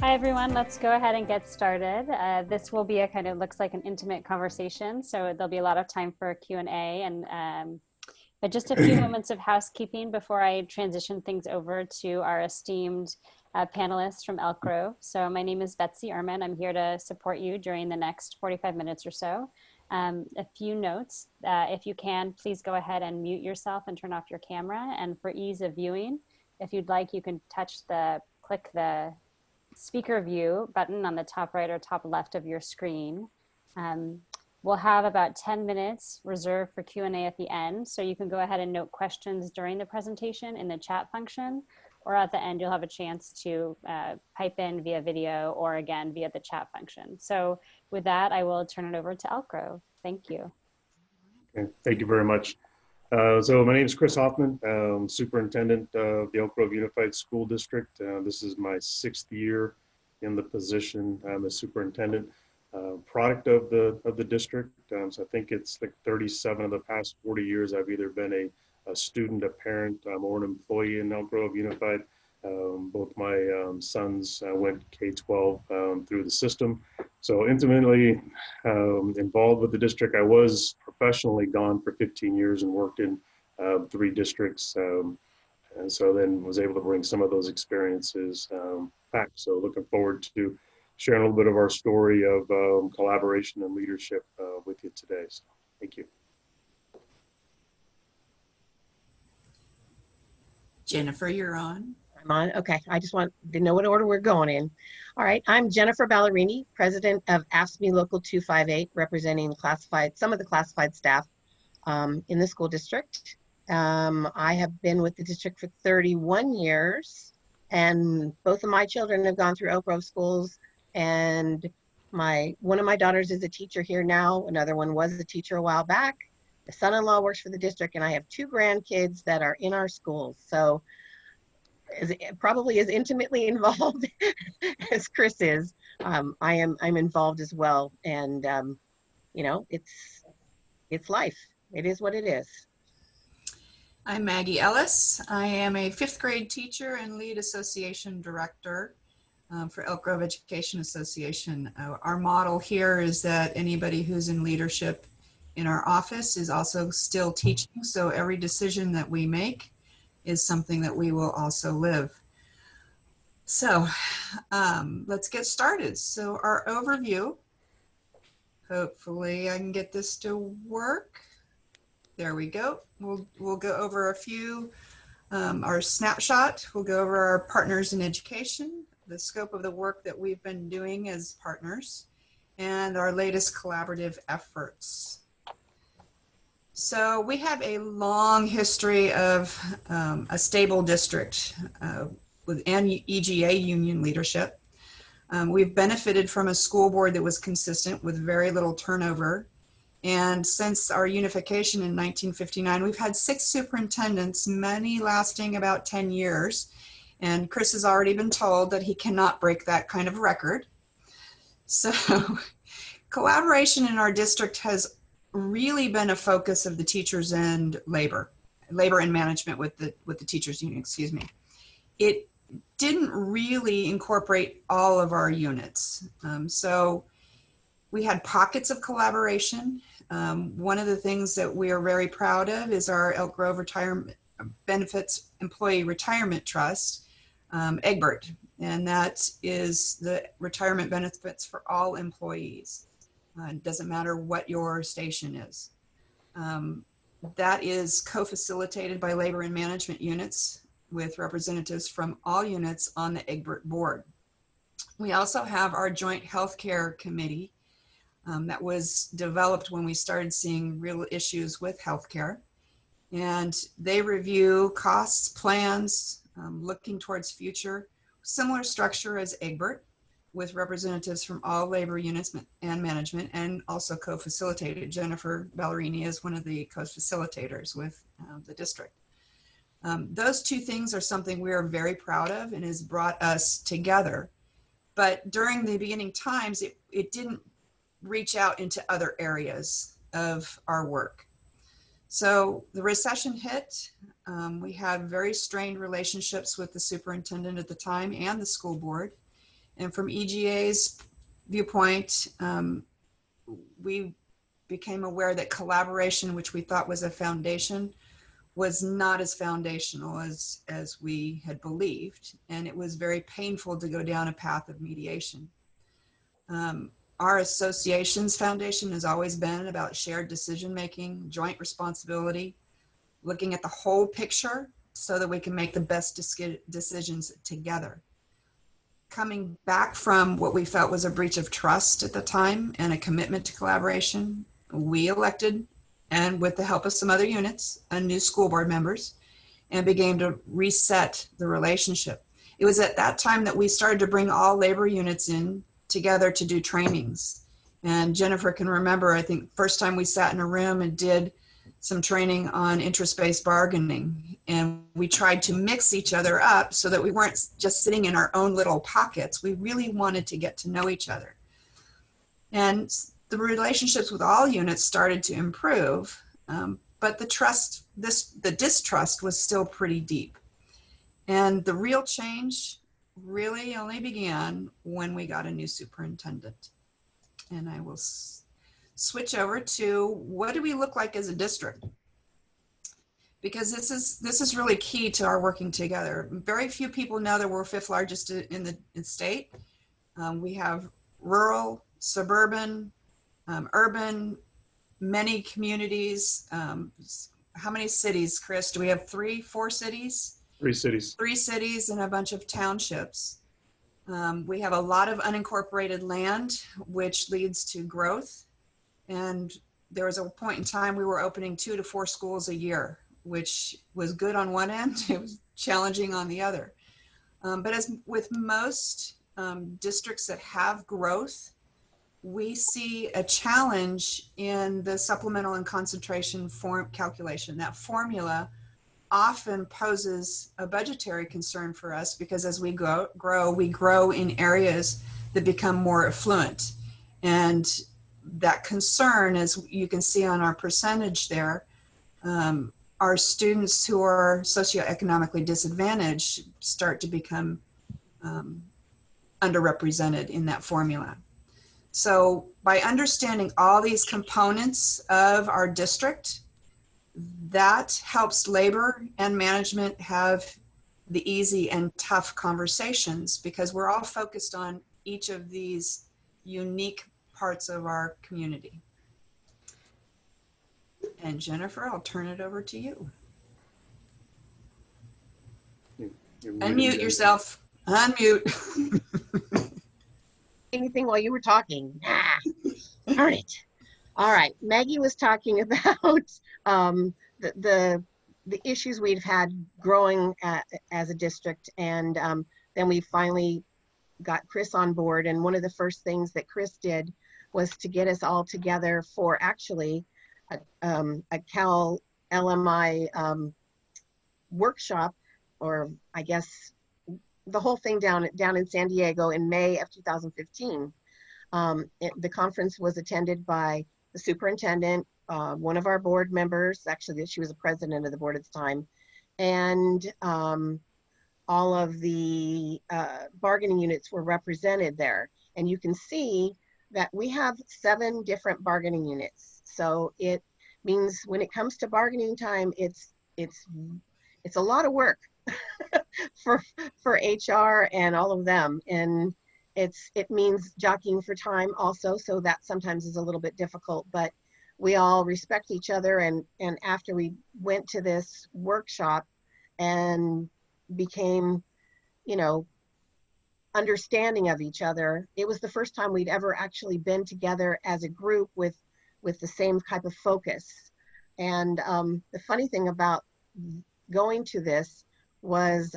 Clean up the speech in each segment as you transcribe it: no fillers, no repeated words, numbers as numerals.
Hi everyone, let's go ahead and get started. This will be a kind of looks like an intimate conversation, so there'll be a lot of time for Q&A but just a few moments of housekeeping before I transition things over to our esteemed panelists from Elk Grove. So my name is Betsy Ehrman. I'm here to support you during the next 45 minutes or so. A few notes, if you can, please go ahead and mute yourself and turn off your camera. And for ease of viewing, if you'd like, you can click the speaker view button on the top right or top left of your screen. We'll have about 10 minutes reserved for Q&A at the end, so you can go ahead and note questions during the presentation in the chat function, or at the end you'll have a chance to pipe in via video or again via the chat function. So with that, I will turn it over to Elk Grove. Thank you. Okay, thank you very much. So my name is Chris Hoffman, superintendent of the Elk Grove Unified School District. This is my 6th year in the position as superintendent. Product of the district. So I think it's like 37 of the past 40 years I've either been a student, a parent, or an employee in Elk Grove Unified. Both my sons went K-12 through the system. So intimately involved with the district. I was professionally gone for 15 years and worked in 3 districts. And so then was able to bring some of those experiences back. So looking forward to sharing a little bit of our story of collaboration and leadership with you today. So thank you. Jennifer, you're on. I'm on. Okay. I just want to know what order we're going in. All right. I'm Jennifer Ballerini, president of AFSCME Local 258, representing some of the classified staff in the school district. I have been with the district for 31 years, and both of my children have gone through Elk Grove schools. And one of my daughters is a teacher here now. Another one was a teacher a while back. The son-in-law works for the district, and I have 2 grandkids that are in our schools. So probably as intimately involved as Chris is. I'm involved as well. And, you know, it's life. It is what it is. I'm Maggie Ellis. I am a 5th grade teacher and lead association director for Elk Grove Education Association. Our model here is that anybody who's in leadership in our office is also still teaching. So every decision that we make is something that we will also live. So let's get started. So our overview, hopefully I can get this to work. There we go. We'll go over a few, our snapshot. We'll go over our partners in education, the scope of the work that we've been doing as partners, and our latest collaborative efforts. So we have a long history of a stable district with EGA union leadership. We've benefited from a school board that was consistent with very little turnover. And since our unification in 1959, we've had 6 superintendents, many lasting about 10 years. And Chris has already been told that he cannot break that kind of record. So collaboration in our district has really been a focus of the teachers and labor and management with the teachers union, excuse me. It didn't really incorporate all of our units. So we had pockets of collaboration. One of the things that we are very proud of is our Elk Grove Retirement Benefits Employee Retirement Trust, EGBERT, and that is the retirement benefits for all employees. It doesn't matter what your station is. That is co-facilitated by labor and management units with representatives from all units on the EGBERT board. We also have our joint healthcare committee that was developed when we started seeing real issues with healthcare. And they review costs, plans, looking towards future, similar structure as EGBERT, with representatives from all labor units and management, and also co-facilitated. Jennifer Ballerini is one of the co-facilitators with the district. Those 2 things are something we are very proud of and has brought us together. But during the beginning times, it didn't reach out into other areas of our work. So the recession hit. We had very strained relationships with the superintendent at the time and the school board. And from EGA's viewpoint, we became aware that collaboration, which we thought was a foundation, was not as foundational as we had believed. And it was very painful to go down a path of mediation. Our association's foundation has always been about shared decision-making, joint responsibility, looking at the whole picture so that we can make the best decisions together. Coming back from what we felt was a breach of trust at the time and a commitment to collaboration, we elected, and with the help of some other units, a new school board members, and began to reset the relationship. It was at that time that we started to bring all labor units in together to do trainings. And Jennifer can remember, I think, first time we sat in a room and did some training on interest-based bargaining. And we tried to mix each other up so that we weren't just sitting in our own little pockets. We really wanted to get to know each other. And the relationships with all units started to improve, but the distrust was still pretty deep. And the real change really only began when we got a new superintendent. And I will switch over to what do we look like as a district? Because this is really key to our working together. Very few people know that we're fifth largest in the state. We have rural, suburban, urban, many communities. How many cities, Chris? Do we have 4 cities? 3 cities. 3 cities and a bunch of townships. We have a lot of unincorporated land, which leads to growth. And there was a point in time we were opening 2 to 4 schools a year, which was good on one end, it was challenging on the other. But as with most districts that have growth, we see a challenge in the supplemental and concentration form calculation. That formula often poses a budgetary concern for us because as we we grow in areas that become more affluent. And that concern, as you can see on our percentage there, our students who are socioeconomically disadvantaged start to become underrepresented in that formula. So by understanding all these components of our district, that helps labor and management have the easy and tough conversations because we're all focused on each of these unique parts of our community. And Jennifer, I'll turn it over to you. Unmute yourself. Unmute. Anything while you were talking? Darn it. All right. Maggie was talking about the issues we've had growing as a district, and then we finally got Chris on board. And one of the first things that Chris did was to get us all together for actually a CAL LMI workshop, or I guess the whole thing down in San Diego in May of 2015. The conference was attended by the superintendent, one of our board members, actually she was the president of the board at the time, and all of the bargaining units were represented there. And you can see that we have 7 different bargaining units. So it means when it comes to bargaining time, it's a lot of work for HR and all of them. And it means jockeying for time also, so that sometimes is a little bit difficult, but we all respect each other. And after we went to this workshop and became, understanding of each other, it was the first time we'd ever actually been together as a group with the same type of focus. And the funny thing about going to this was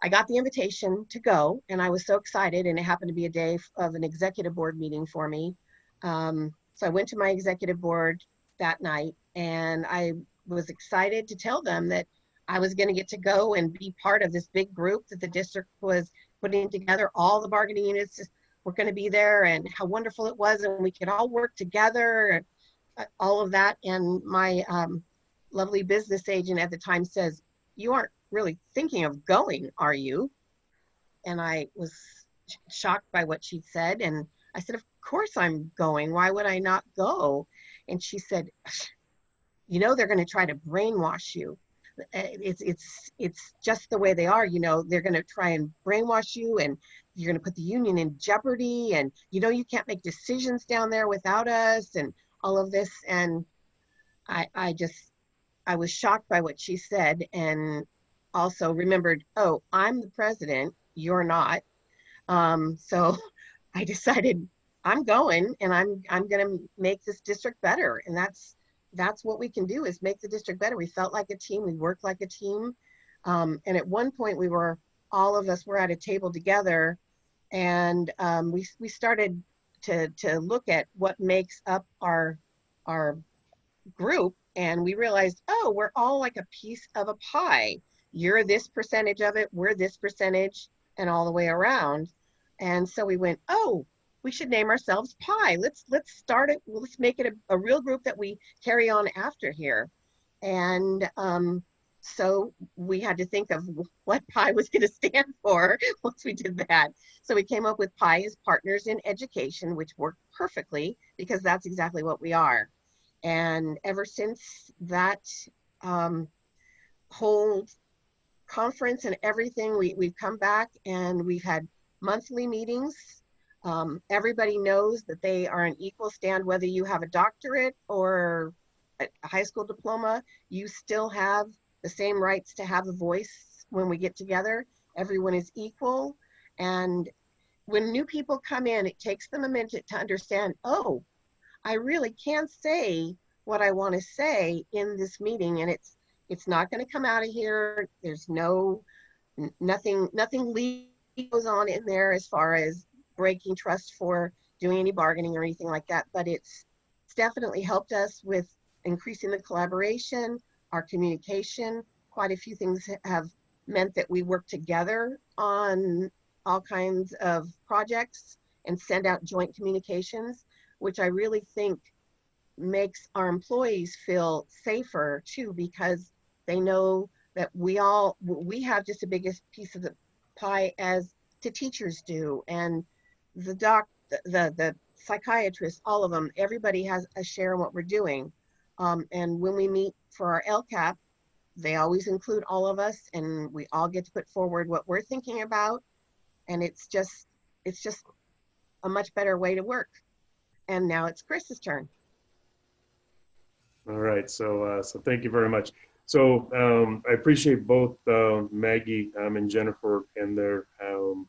I got the invitation to go, and I was so excited, and it happened to be a day of an executive board meeting for me. So I went to my executive board that night, and I was excited to tell them that I was going to get to go and be part of this big group that the district was putting together. All the bargaining units were going to be there, and how wonderful it was, and we could all work together, and all of that. And my lovely business agent at the time says, "You aren't really thinking of going, are you?" And I was shocked by what she said. And I said, of course I'm going. Why would I not go? And she said, you know, they're going to try to brainwash you. It's just the way they are. You know, they're going to try and brainwash you, and you're going to put the union in jeopardy. And, you know, you can't make decisions down there without us and all of this. And I was shocked by what she said, and also remembered, oh, I'm the president, you're not. So I decided I'm going, and I'm going to make this district better. And that's what we can do, is make the district better. We felt like a team, we worked like a team. And at one point all of us were at a table together, and we started to look at what makes up our group. And we realized, oh, we're all like a piece of a pie. You're this percentage of it, we're this percentage, and all the way around. And so we went, oh, we should name ourselves Pie. Let's start it. Let's make it a real group that we carry on after here. And so we had to think of what Pie was going to stand for once we did that. So we came up with Pie as Partners in Education, which worked perfectly because that's exactly what we are. And ever since that whole conference and everything, we've come back and we've had monthly meetings. Everybody knows that they are an equal stand, whether you have a doctorate or a high school diploma, you still have the same rights to have a voice when we get together. Everyone is equal. And when new people come in, it takes them a minute to understand, oh, I really can say what I want to say in this meeting, and it's not going to come out of here. There's nothing legal goes on in there as far as breaking trust for doing any bargaining or anything like that. But it's definitely helped us with increasing the collaboration, our communication. Quite a few things have meant that we work together on all kinds of projects and send out joint communications, which I really think makes our employees feel safer too, because they know that we have just the biggest piece of the pie as the teachers do, and the psychiatrists, all of them, everybody has a share in what we're doing. And when we meet for our LCAP, they always include all of us, and we all get to put forward what we're thinking about. And it's just a much better way to work. And now it's Chris's turn. All right, so thank you very much. So I appreciate both Maggie and Jennifer and the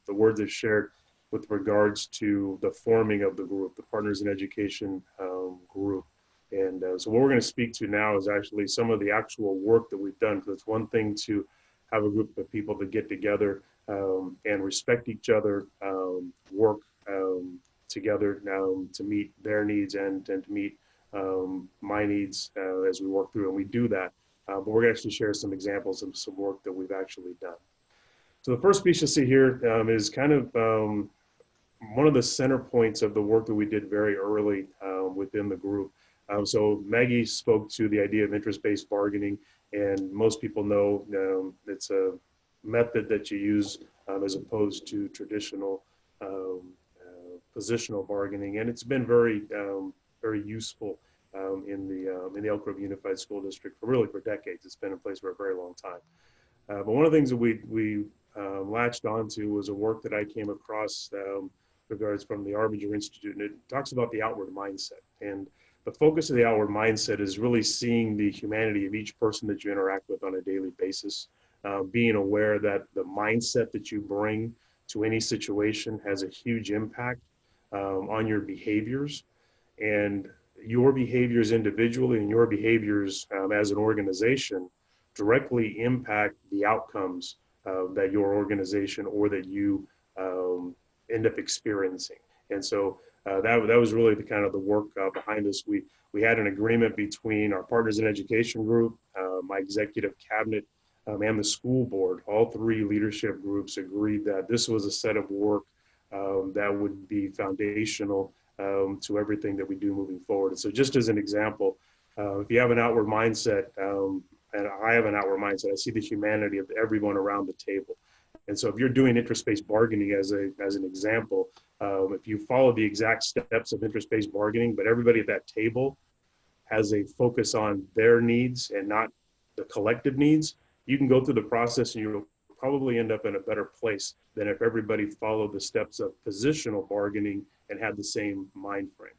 words they've shared with regards to the forming of the group, the Partners in Education group. And so what we're going to speak to now is actually some of the actual work that we've done. Because it's one thing to have a group of people that get together and respect each other, work together to meet their needs and to meet my needs as we work through, and we do that. But we're going to actually share some examples of some work that we've actually done. So the first piece you'll see here is kind of one of the center points of the work that we did very early within the group. So Maggie spoke to the idea of interest-based bargaining, and most people know it's a method that you use as opposed to traditional positional bargaining, and it's been very useful in the Elk Grove Unified School District for decades. It's been in place for a very long time. But one of the things that we latched onto was a work that I came across regards from the Arbinger Institute, and it talks about the outward mindset. And the focus of the outward mindset is really seeing the humanity of each person that you interact with on a daily basis, being aware that the mindset that you bring to any situation has a huge impact on your behaviors, and your behaviors individually and your behaviors as an organization directly impact the outcomes that your organization or that you end up experiencing. And so that was really the kind of the work behind us. We had an agreement between our Partners in Education group, my executive cabinet, and the school board. All three leadership groups agreed that this was a set of work that would be foundational to everything that we do moving forward. And so just as an example, if you have an outward mindset, and I have an outward mindset, I see the humanity of everyone around the table. And so if you're doing interest-based bargaining as an example, if you follow the exact steps of interest-based bargaining, but everybody at that table has a focus on their needs and not the collective needs, you can go through the process and you'll probably end up in a better place than if everybody followed the steps of positional bargaining and had the same mind frame.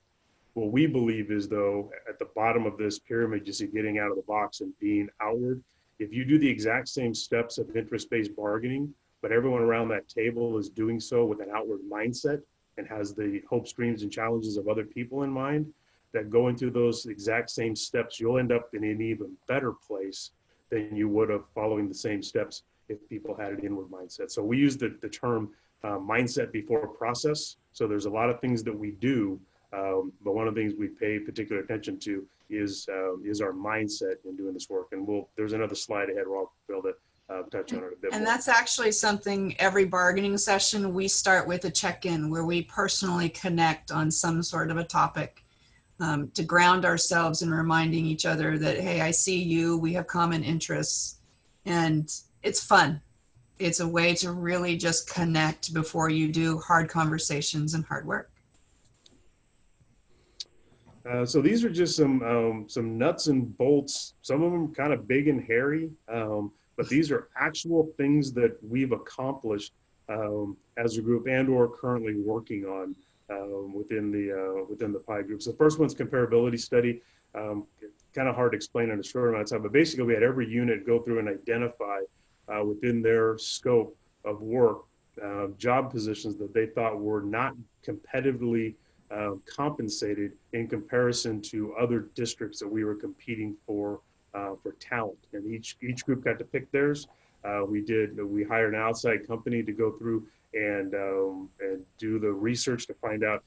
What we believe is, though, at the bottom of this pyramid, you see getting out of the box and being outward. If you do the exact same steps of interest-based bargaining, but everyone around that table is doing so with an outward mindset and has the hopes, dreams, and challenges of other people in mind, that going through those exact same steps, you'll end up in an even better place than you would have following the same steps if people had an inward mindset. So we use the term mindset before process. So there's a lot of things that we do, but one of the things we pay particular attention to is our mindset in doing this work. And there's another slide ahead where I'll be able to touch on it a bit more. And that's actually something every bargaining session, we start with a check-in where we personally connect on some sort of a topic to ground ourselves and reminding each other that, hey, I see you, we have common interests, and it's fun. It's a way to really just connect before you do hard conversations and hard work. So these are just some nuts and bolts, some of them kind of big and hairy, but these are actual things that we've accomplished as a group and or currently working on within the PI group. So the first one's comparability study. Kind of hard to explain in a short amount of time, but basically we had every unit go through and identify within their scope of work job positions that they thought were not competitively compensated in comparison to other districts that we were competing for talent. And each group got to pick theirs. We hired an outside company to go through and do the research to find out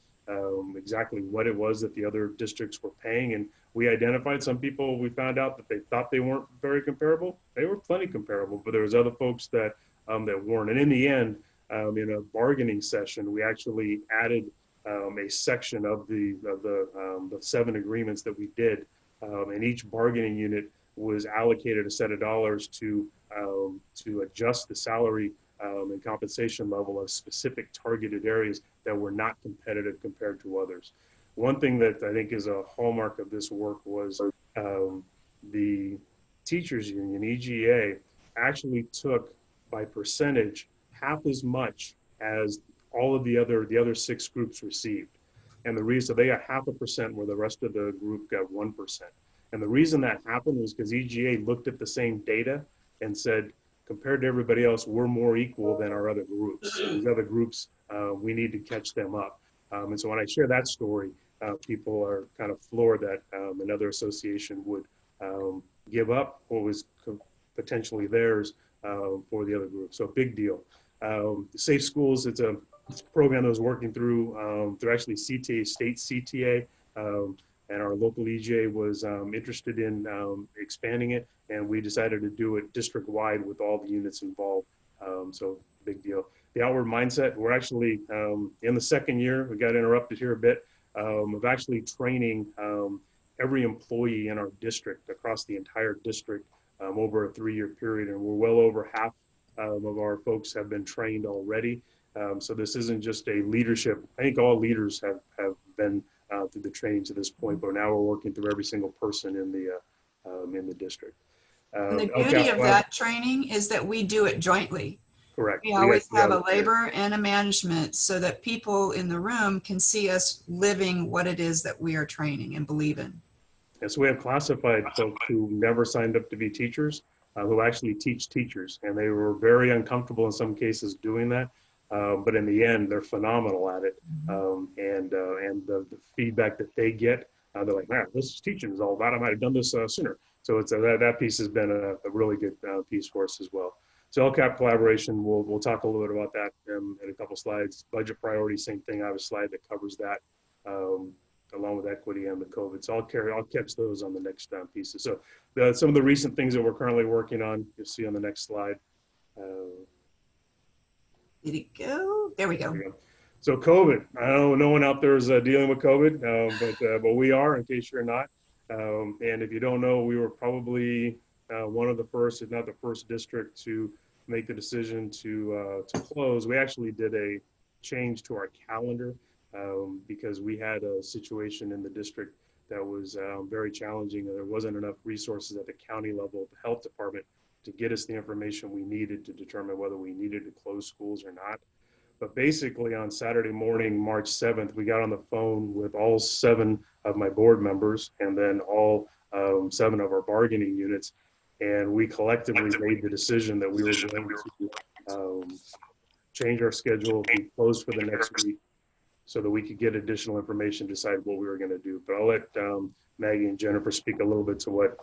exactly what it was that the other districts were paying. And we identified some people, we found out that they thought they weren't very comparable. They were plenty comparable, but there was other folks that weren't. And in the end, in a bargaining session, we actually added a section of the 7 agreements that we did, and each bargaining unit was allocated a set of dollars to adjust the salary and compensation level of specific targeted areas that were not competitive compared to others. One thing that I think is a hallmark of this work was the teachers union, EGA, actually took by percentage half as much as all of the other 6 groups received. And the reason they got 0.5% where the rest of the group got 1%. And the reason that happened was because EGA looked at the same data and said, compared to everybody else, we're more equal than our other groups. These other groups, we need to catch them up. And so when I share that story, people are kind of floored that another association would give up what was potentially theirs for the other group. So big deal. Safe Schools, it's a program that was working through actually CTA, state CTA, and our local EGA was interested in expanding it, and we decided to do it district-wide with all the units involved. So big deal. The outward mindset, we're actually in the 2nd year, we got interrupted here a bit, of actually training every employee in our district across the entire district over a 3-year period, and we're well over half of our folks have been trained already. So this isn't just a leadership. I think all leaders have been through the training to this point, but now we're working through every single person in the district. And the beauty of that training is that we do it jointly. Correct. We always have a labor and a management so that people in the room can see us living what it is that we are training and believe in. And so we have classified folks who never signed up to be teachers, who actually teach teachers, and they were very uncomfortable in some cases doing that. But in the end, they're phenomenal at it. And the feedback that they get, they're like, man, this teaching is all about, I might have done this sooner. So it's that piece has been a really good piece for us as well. So LCAP collaboration, we'll talk a little bit about that in a couple slides. Budget priorities, same thing. I have a slide that covers that along with equity and the COVID. So I'll catch those on the next pieces. So some of the recent things that we're currently working on, you'll see on the next slide. Did it go? There we go. So COVID, I know no one out there is dealing with COVID, but we are, in case you're not. And if you don't know, we were probably one of the first, if not the first district to make the decision to close, we actually did a change to our calendar because we had a situation in the district that was very challenging. There wasn't enough resources at the county level of the health department to get us the information we needed to determine whether we needed to close schools or not. But basically on Saturday morning, March 7th, we got on the phone with all 7 of my board members and then all 7 of our bargaining units. And we collectively made the decision that we were going to change our schedule, be closed for the next week so that we could get additional information, decide what we were going to do. But I'll let Maggie and Jennifer speak a little bit to what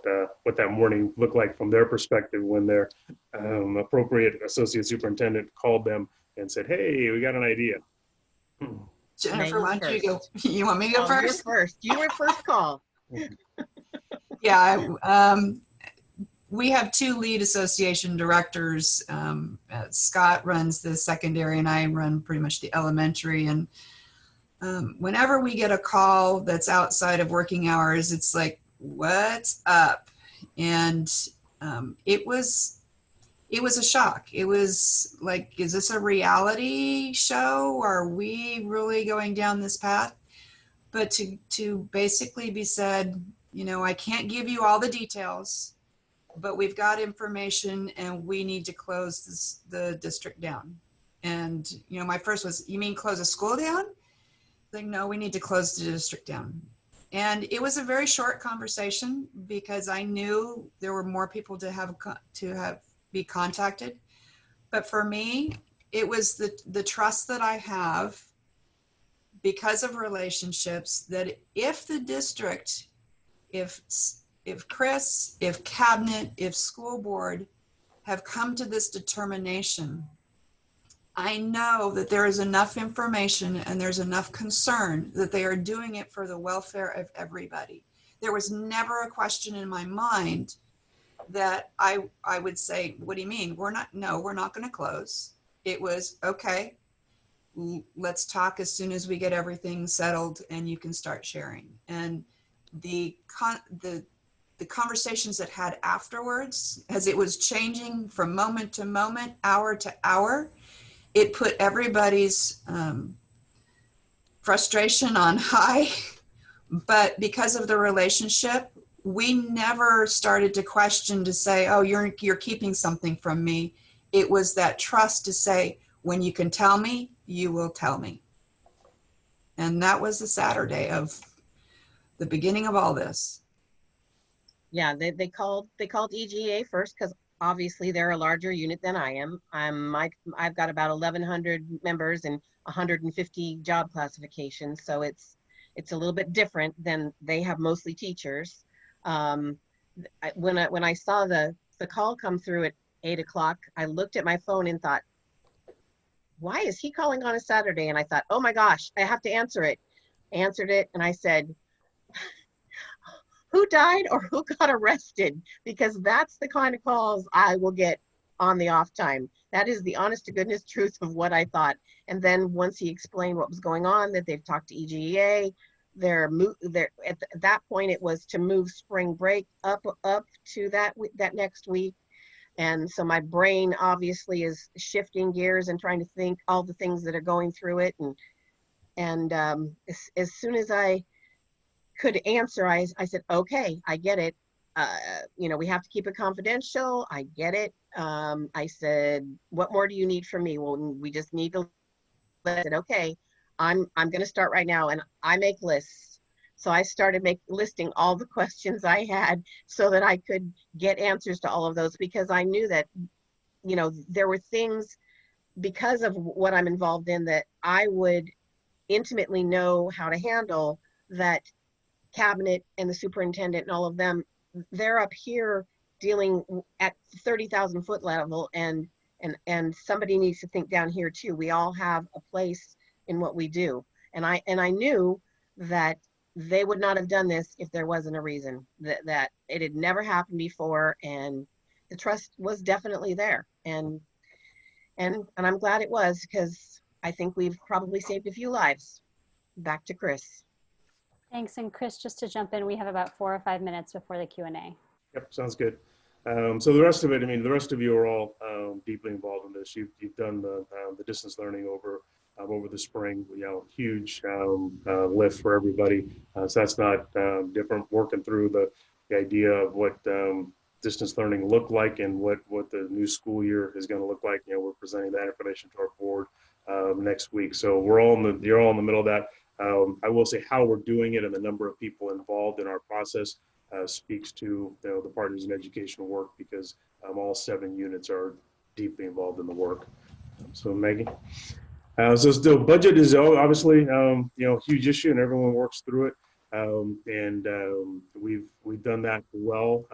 that morning looked like from their perspective when their appropriate associate superintendent called them and said, "Hey, we got an idea." Jennifer, why don't you go? You want me to go first? You're first. You were first call. Yeah, we have 2 lead association directors. Scott runs the secondary and I run pretty much the elementary. And whenever we get a call that's outside of working hours, it's like, what's up? And it was a shock. It was like, is this a reality show? Are we really going down this path? But to basically be said, you know, I can't give you all the details, but we've got information and we need to close the district down. And, you know, my first was, you mean close a school down? Like, no, we need to close the district down. And it was a very short conversation because I knew there were more people to be contacted. But for me, it was the trust that I have because of relationships that if the district, if Chris, if cabinet, if school board have come to this determination, I know that there is enough information and there's enough concern that they are doing it for the welfare of everybody. There was never a question in my mind that I would say, what do you mean? We're not going to close. It was, okay, let's talk as soon as we get everything settled and you can start sharing. And the conversations that had afterwards, as it was changing from moment to moment, hour to hour, it put everybody's frustration on high. But because of the relationship, we never started to question to say, oh, you're keeping something from me. It was that trust to say, when you can tell me, you will tell me. And that was the Saturday of the beginning of all this. Yeah, they called EGA first because obviously they're a larger unit than I am. I've got about 1,100 members and 150 job classifications, so it's a little bit different than they have mostly teachers. When I saw the call come through at 8 o'clock, I looked at my phone and thought, why is he calling on a Saturday? And I thought, oh my gosh, I have to answer it. Answered it and I said, who died or who got arrested? Because that's the kind of calls I will get on the off time. That is the honest to goodness truth of what I thought. And then once he explained what was going on, that they've talked to EGA, at that point it was to move spring break up to that next week. And so my brain obviously is shifting gears and trying to think all the things that are going through it. And as soon as I could answer, I said, okay, I get it. You know, we have to keep it confidential. I get it. I said, what more do you need from me? Well, we just need to let it. Okay, I'm going to start right now. And I make lists. So I started listing all the questions I had so that I could get answers to all of those, because I knew that, you know, there were things because of what I'm involved in that I would intimately know how to handle, that cabinet and the superintendent and all of them, they're up here dealing at 30,000 foot level, and somebody needs to think down here too. We all have a place in what we do. And I knew that they would not have done this if there wasn't a reason, that it had never happened before, and the trust was definitely there. And I'm glad it was, because I think we've probably saved a few lives. Back to Chris. Thanks. And Chris, just to jump in, we have about 4 or 5 minutes before the Q&A. Yep, sounds good. So the rest of it, I mean, the rest of you are all deeply involved in this. You've done the distance learning over the spring. You know, huge lift for everybody. So that's not different. Working through the idea of what distance learning looked like and what the new school year is going to look like. You know, we're presenting that information to our board next week. So you're all in the middle of that. I will say how we're doing it and the number of people involved in our process speaks to the Partners in Education work, because all 7 units are deeply involved in the work. So Maggie, so the budget is obviously huge issue, and everyone works through it, and we've done that well.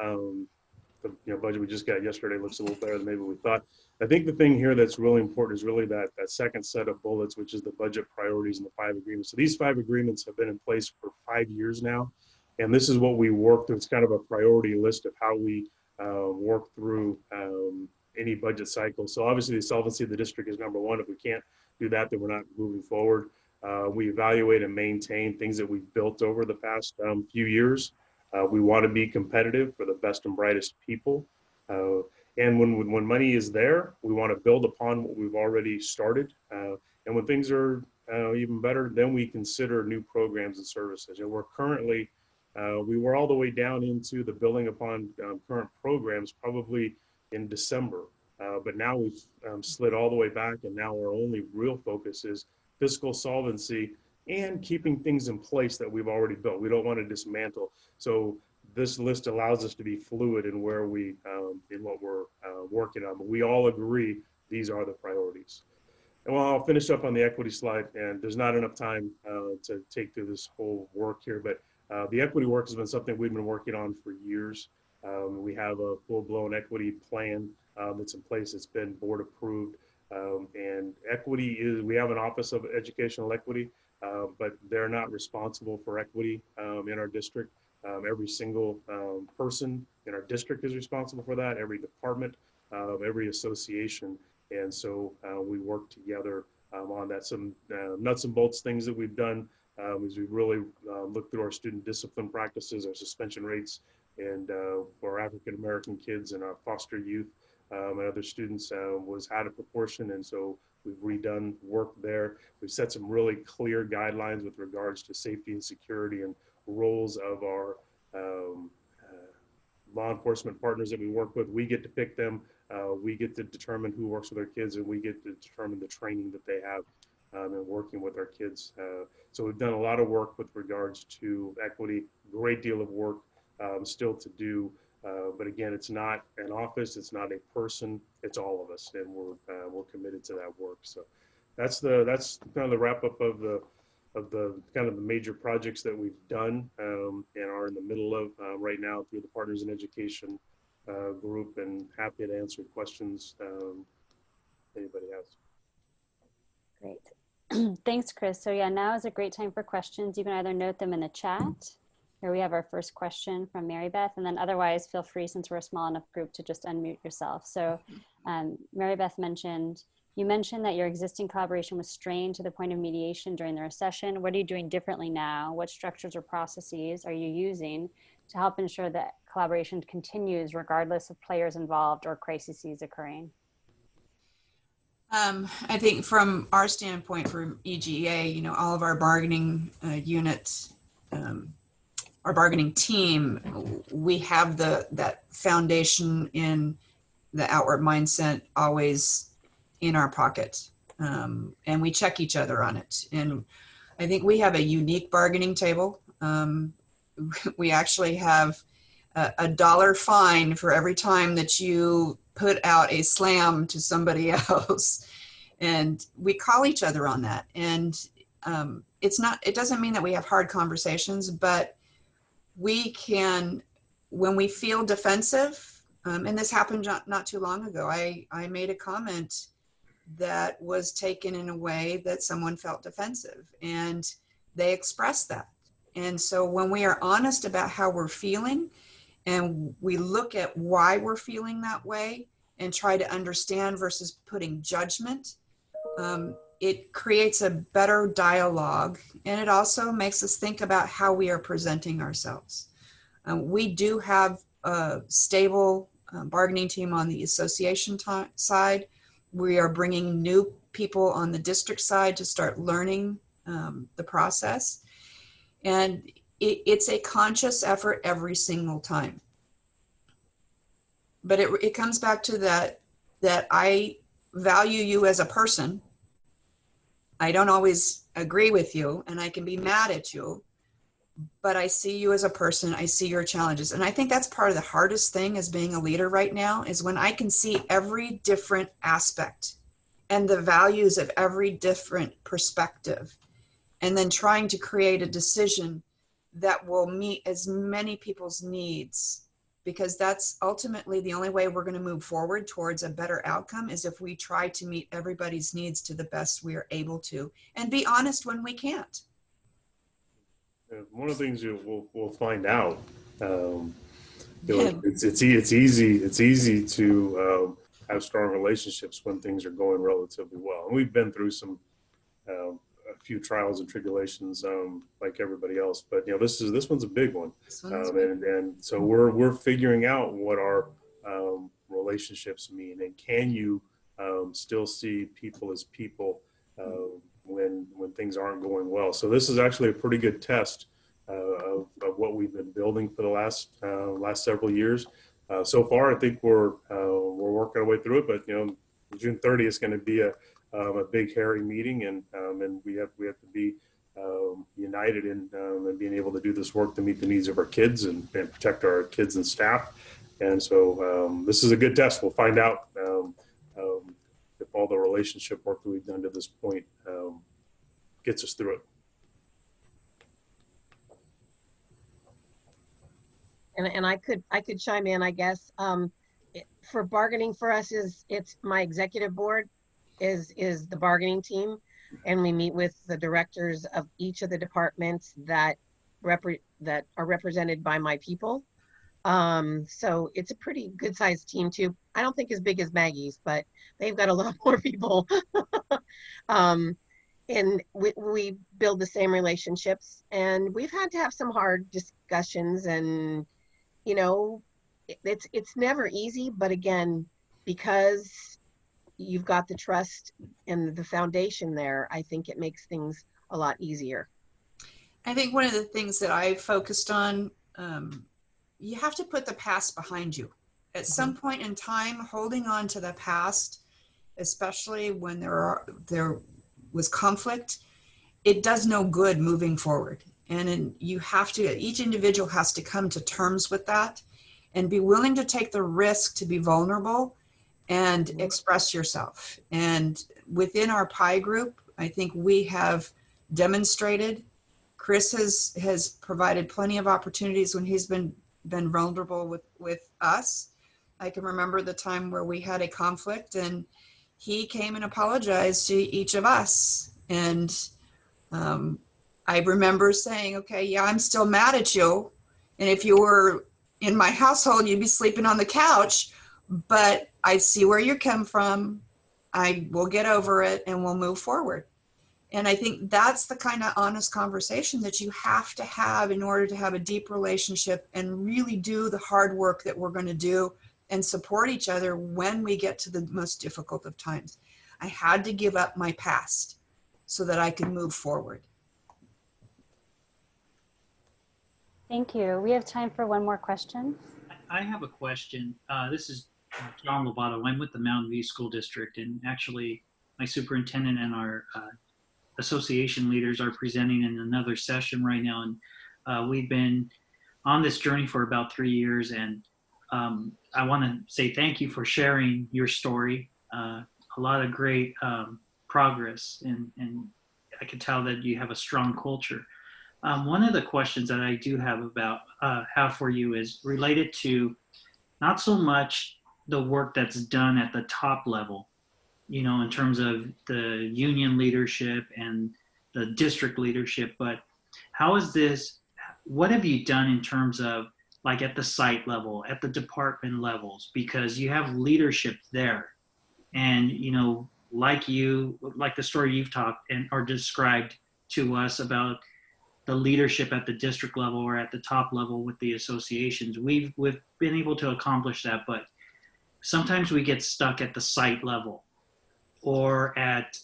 The budget we just got yesterday looks a little better than maybe we thought. I think the thing here that's really important is really that second set of bullets, which is the budget priorities and the 5 agreements. So these 5 agreements have been in place for 5 years now. And this is what we work through. It's kind of a priority list of how we work through any budget cycle. So obviously the solvency of the district is number 1. If we can't do that, then we're not moving forward. We evaluate and maintain things that we've built over the past few years. We want to be competitive for the best and brightest people. And when money is there, we want to build upon what we've already started. And when things are even better, then we consider new programs and services. And we're currently, we were all the way down into the building upon current programs probably in December. But now we've slid all the way back, and now our only real focus is fiscal solvency and keeping things in place that we've already built. We don't want to dismantle. So this list allows us to be fluid in where we, in what we're working on. But we all agree these are the priorities. And well, I'll finish up on the equity slide, and there's not enough time to take through this whole work here, but the equity work has been something we've been working on for years. We have a full-blown equity plan that's in place. It's been board approved. And equity is, we have an Office of Educational Equity, but they're not responsible for equity in our district. Every single person in our district is responsible for that, every department, every association. And so we work together on that. Some nuts and bolts things that we've done is we've really looked through our student discipline practices, our suspension rates, and for African-American kids and our foster youth and other students was out of proportion. And so we've redone work there. We've set some really clear guidelines with regards to safety and security and roles of our law enforcement partners that we work with. We get to pick them. We get to determine who works with our kids, and we get to determine the training that they have in working with our kids. So we've done a lot of work with regards to equity, great deal of work still to do. But again, it's not an office, it's not a person, it's all of us, and we're committed to that work. So that's kind of the wrap up of the kind of the major projects that we've done and are in the middle of right now through the Partners in Education group, and happy to answer questions anybody has. Great. Thanks, Chris. So yeah, now is a great time for questions. You can either note them in the chat. Here we have our first question from Mary Beth, and then otherwise feel free, since we're a small enough group, to just unmute yourself. So Mary Beth you mentioned that your existing collaboration was strained to the point of mediation during the recession. What are you doing differently now? What structures or processes are you using to help ensure that collaboration continues regardless of players involved or crises occurring? I think from our standpoint for EGA, all of our bargaining units, our bargaining team, we have that foundation in the outward mindset always in our pocket, and we check each other on it. And I think we have a unique bargaining table. We actually have a $1 fine for every time that you put out a slam to somebody else, and we call each other on that. And it doesn't mean that we have hard conversations, but we can, when we feel defensive, and this happened not too long ago, I made a comment that was taken in a way that someone felt defensive, and they expressed that. And so when we are honest about how we're feeling, and we look at why we're feeling that way and try to understand versus putting judgment, it creates a better dialogue, and it also makes us think about how we are presenting ourselves. We do have stable bargaining team on the association side. We are bringing new people on the district side to start learning the process. And it's a conscious effort every single time. But it comes back to that I value you as a person. I don't always agree with you and I can be mad at you, but I see you as a person. I see your challenges. And I think that's part of the hardest thing as being a leader right now is when I can see every different aspect and the values of every different perspective, and then trying to create a decision that will meet as many people's needs, because that's ultimately the only way we're going to move forward towards a better outcome is if we try to meet everybody's needs to the best we are able to and be honest when we can't. One of the things we'll find out, it's easy to have strong relationships when things are going relatively well. And we've been through some a few trials and tribulations like everybody else, but this one's a big one. And so we're figuring out what our relationships mean, and can you still see people as people when things aren't going well. So this is actually a pretty good test of what we've been building for the last several years. So far, I think we're working our way through it, but June 30th is going to be a big hairy meeting, and we have to be united in being able to do this work to meet the needs of our kids and protect our kids and staff. And so this is a good test. We'll find out if all the relationship work that we've done to this point gets us through it. And I could chime in, I guess. For bargaining for us it's my executive board is the bargaining team, and we meet with the directors of each of the departments that are represented by my people. So it's a pretty good sized team too. I don't think as big as Maggie's, but they've got a lot more people. And we build the same relationships, and we've had to have some hard discussions, and it's never easy, but again, because you've got the trust and the foundation there, I think it makes things a lot easier. I think one of the things that I focused on, you have to put the past behind you. At some point in time, holding on to the past, especially when there was conflict, it does no good moving forward. And each individual has to come to terms with that and be willing to take the risk to be vulnerable and express yourself. And within our PI group, I think we have demonstrated, Chris has provided plenty of opportunities when he's been vulnerable with us. I can remember the time where we had a conflict and he came and apologized to each of us. And I remember saying, okay, yeah, I'm still mad at you. And if you were in my household, you'd be sleeping on the couch, but I see where you come from. I will get over it and we'll move forward. And I think that's the kind of honest conversation that you have to have in order to have a deep relationship and really do the hard work that we're going to do and support each other when we get to the most difficult of times. I had to give up my past so that I could move forward. Thank you. We have time for one more question. I have a question. This is John Lovato. I'm with the Mountain View School District, and actually my superintendent and our association leaders are presenting in another session right now. And we've been on this journey for about 3 years. And I want to say thank you for sharing your story. A lot of great progress, and I can tell that you have a strong culture. One of the questions that I do have for you is related to not so much the work that's done at the top level, in terms of the union leadership and the district leadership, but what have you done in terms of like at the site level, at the department levels, because you have leadership there. And, like the story you've talked or described to us about the leadership at the district level or at the top level with the associations, we've been able to accomplish that. But sometimes we get stuck at the site level or at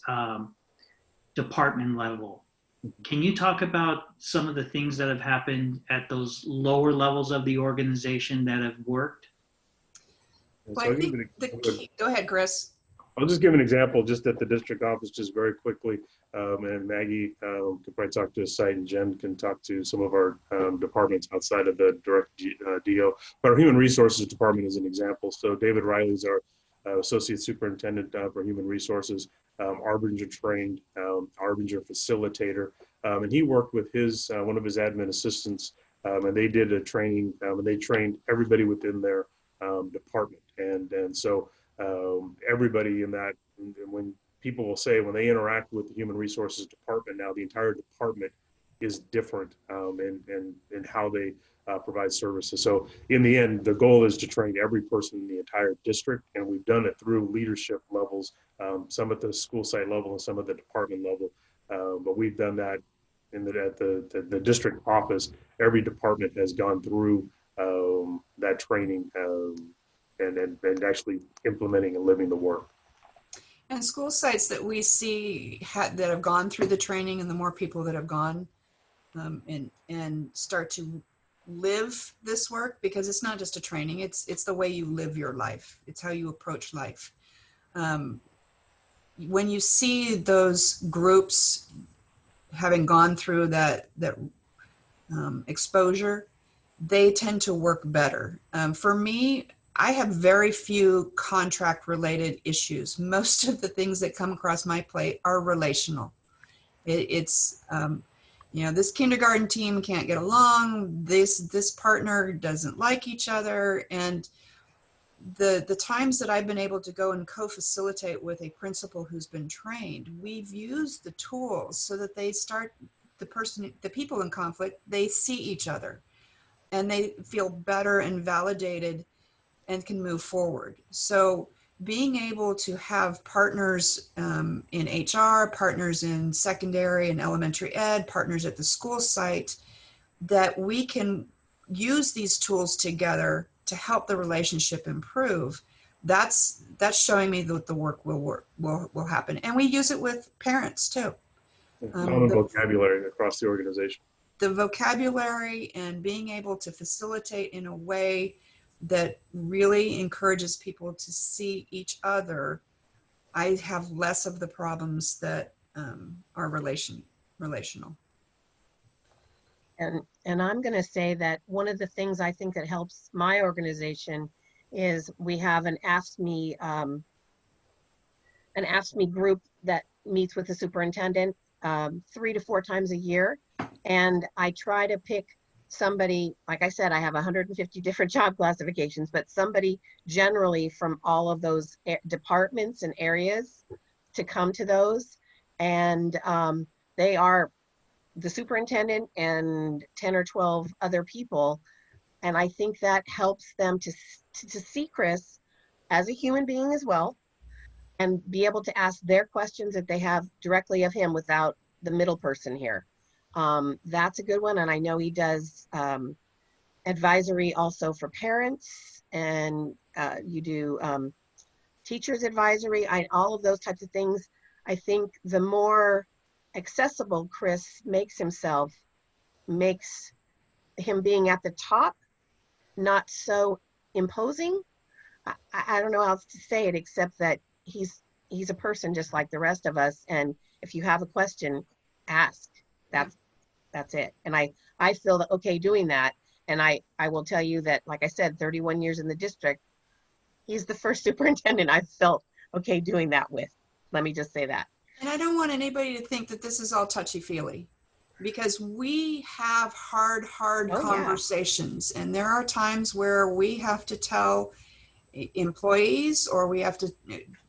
department level. Can you talk about some of the things that have happened at those lower levels of the organization that have worked? Well, I think the key, go ahead, Chris. I'll just give an example just at the district office, just very quickly. And Maggie could probably talk to a site, and Jen can talk to some of our departments outside of the direct DO. But our human resources department is an example. So David Riley's our associate superintendent for human resources, Arbinger trained, Arbinger facilitator. And he worked with his one of his admin assistants, and they did a training, and they trained everybody within their department. And so everybody in that, when people will say when they interact with the human resources department now, the entire department is different in how they provide services. So in the end, the goal is to train every person in the entire district, and we've done it through leadership levels, some at the school site level and some at the department level. But we've done that at the district office. Every department has gone through that training and actually implementing and living the work. And school sites that we see that have gone through the training, and the more people that have gone and start to live this work, because it's not just a training, it's the way you live your life. It's how you approach life. When you see those groups having gone through that exposure, they tend to work better. For me, I have very few contract related issues. Most of the things that come across my plate are relational. It's this kindergarten team can't get along. This partner doesn't like each other. And the times that I've been able to go and co-facilitate with a principal who's been trained, we've used the tools so that they start, the people in conflict, they see each other and they feel better and validated and can move forward. So being able to have partners in HR, partners in secondary and elementary ed, partners at the school site, that we can use these tools together to help the relationship improve, that's showing me that the work will happen. And we use it with parents too. Common vocabulary across the organization. The vocabulary and being able to facilitate in a way that really encourages people to see each other, I have less of the problems that are relational. And I'm going to say that one of the things I think that helps my organization is we have an AFSCME group that meets with the superintendent 3 to 4 times a year. And I try to pick somebody, like I said, I have 150 different job classifications, but somebody generally from all of those departments and areas to come to those. And they are the superintendent and 10 or 12 other people. And I think that helps them to see Chris as a human being as well, and be able to ask their questions that they have directly of him without the middle person here. That's a good one. And I know he does advisory also for parents, and you do teachers advisory, all of those types of things. I think the more accessible Chris makes himself, makes him being at the top not so imposing. I don't know how else to say it except that he's a person just like the rest of us, and if you have a question, ask. That's it. And I feel that okay doing that. And I will tell you that, like I said, 31 years in the district, he's the first superintendent I've felt okay doing that with. Let me just say that. And I don't want anybody to think that this is all touchy-feely, because we have hard conversations. Yeah. And there are times where we have to tell employees, or we have to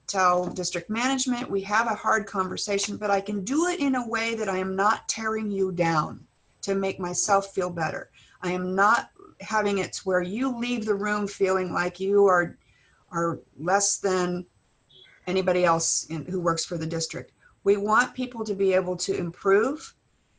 tell district management, we have a hard conversation, but I can do it in a way that I am not tearing you down to make myself feel better. I am not having it where you leave the room feeling like you are less than anybody else who works for the district. We want people to be able to improve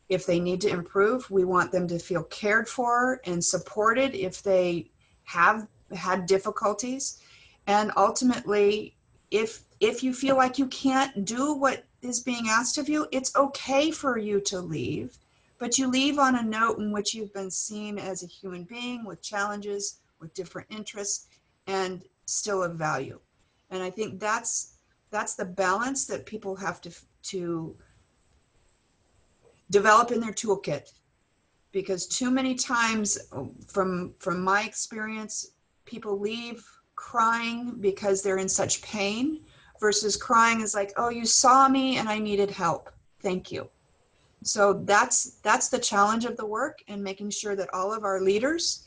if they need to improve. We want them to feel cared for and supported if they have had difficulties. And ultimately, if you feel like you can't do what is being asked of you, it's okay for you to leave, but you leave on a note in which you've been seen as a human being with challenges, with different interests, and still of value. And I think that's the balance that people have to develop in their toolkit, because too many times, from my experience, people leave crying because they're in such pain, versus crying is like, oh, you saw me and I needed help, thank you. So that's the challenge of the work, and making sure that all of our leaders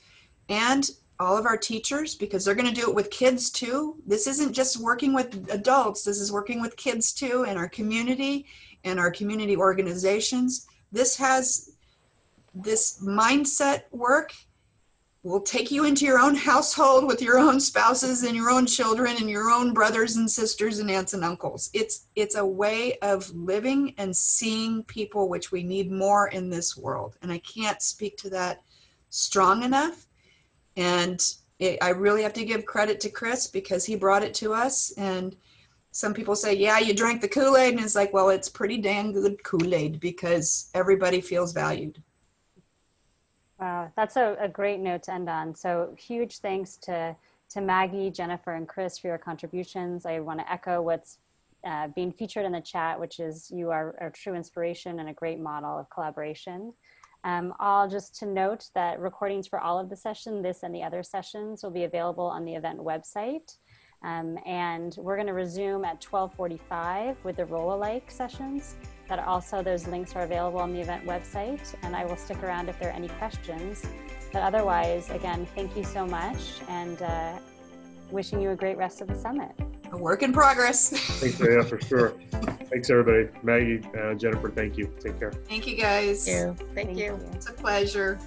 and all of our teachers, because they're going to do it with kids too. This isn't just working with adults, this is working with kids too, in our community and our community organizations. This mindset work will take you into your own household with your own spouses and your own children and your own brothers and sisters and aunts and uncles. It's a way of living and seeing people, which we need more in this world. And I can't speak to that strong enough. And I really have to give credit to Chris, because he brought it to us. And some people say, yeah, you drank the Kool-Aid. And it's like, well, it's pretty dang good Kool-Aid, because everybody feels valued. Wow, that's a great note to end on. So huge thanks to Maggie, Jennifer, and Chris for your contributions. I want to echo what's being featured in the chat, which is you are a true inspiration and a great model of collaboration. All just to note that recordings for all of the session, this and the other sessions, will be available on the event website. And we're going to resume at 12:45 with the roll-alike sessions. That also, those links are available on the event website, and I will stick around if there are any questions. But otherwise, again, thank you so much, and wishing you a great rest of the summit. A work in progress. Thanks, yeah, for sure. Thanks, everybody. Maggie, Jennifer, thank you. Take care. Thank you, guys. Thank you. It's a pleasure.